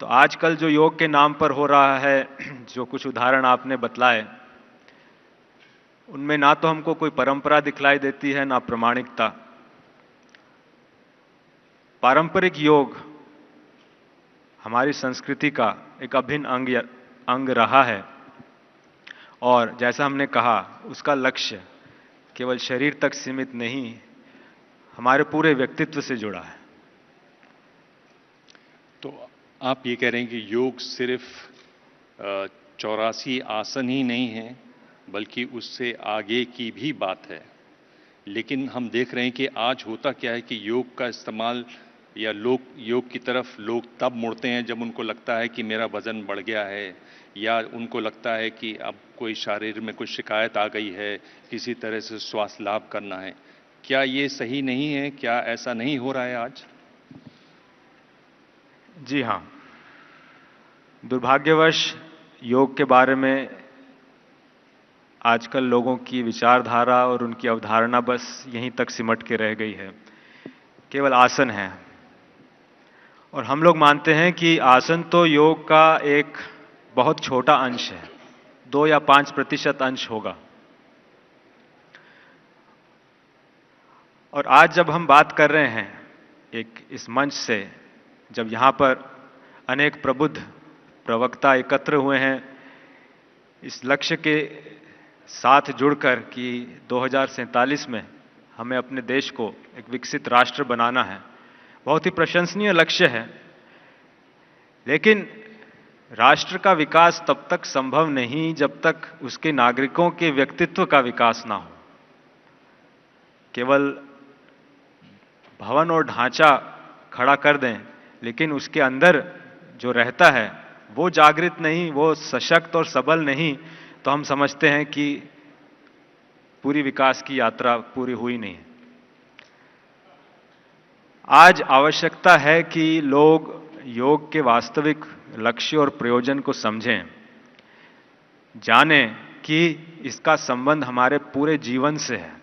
तो आजकल जो योग के नाम पर हो रहा है, जो कुछ उदाहरण आपने बतलाए, उनमें ना तो हमको कोई परंपरा दिखलाई देती है, ना प्रामाणिकता। पारंपरिक योग हमारी संस्कृति का एक अभिन्न अंग रहा है और जैसा हमने कहा, उसका लक्ष्य केवल शरीर तक सीमित नहीं, हमारे पूरे व्यक्तित्व से जुड़ा है। तो आप ये कह रहे हैं कि योग सिर्फ 84 आसन ही नहीं है, बल्कि उससे आगे की भी बात है। लेकिन हम देख रहे हैं कि आज होता क्या है कि योग का इस्तेमाल या योग की तरफ लोग तब मुड़ते हैं जब उनको लगता है कि मेरा वजन बढ़ गया है, या उनको लगता है कि अब कोई शारीर में कुछ शिकायत आ गई है, किसी तरह से स्वास्थ्य लाभ करना है। क्या ये सही नहीं है? क्या ऐसा नहीं हो रहा है आज? जी हाँ, दुर्भाग्यवश योग के बारे में आजकल लोगों की विचारधारा और उनकी अवधारणा बस यहीं तक सिमट के रह गई है, केवल आसन है। और हम लोग मानते हैं कि आसन तो योग का एक बहुत छोटा अंश है, 2 या 5% अंश होगा। और आज जब हम बात कर रहे हैं एक इस मंच से, जब यहाँ पर अनेक प्रबुद्ध प्रवक्ता एकत्र हुए हैं इस लक्ष्य के साथ जुड़कर कि 2047 में हमें अपने देश को एक विकसित राष्ट्र बनाना है, बहुत ही प्रशंसनीय लक्ष्य है। लेकिन राष्ट्र का विकास तब तक संभव नहीं जब तक उसके नागरिकों के व्यक्तित्व का विकास ना हो। केवल भवन और ढांचा खड़ा कर दें, लेकिन उसके अंदर जो रहता है वो जागृत नहीं, वो सशक्त और सबल नहीं, तो हम समझते हैं कि पूरी विकास की यात्रा पूरी हुई नहीं। आज आवश्यकता है कि लोग योग के वास्तविक लक्ष्य और प्रयोजन को समझें, जानें कि इसका संबंध हमारे पूरे जीवन से है।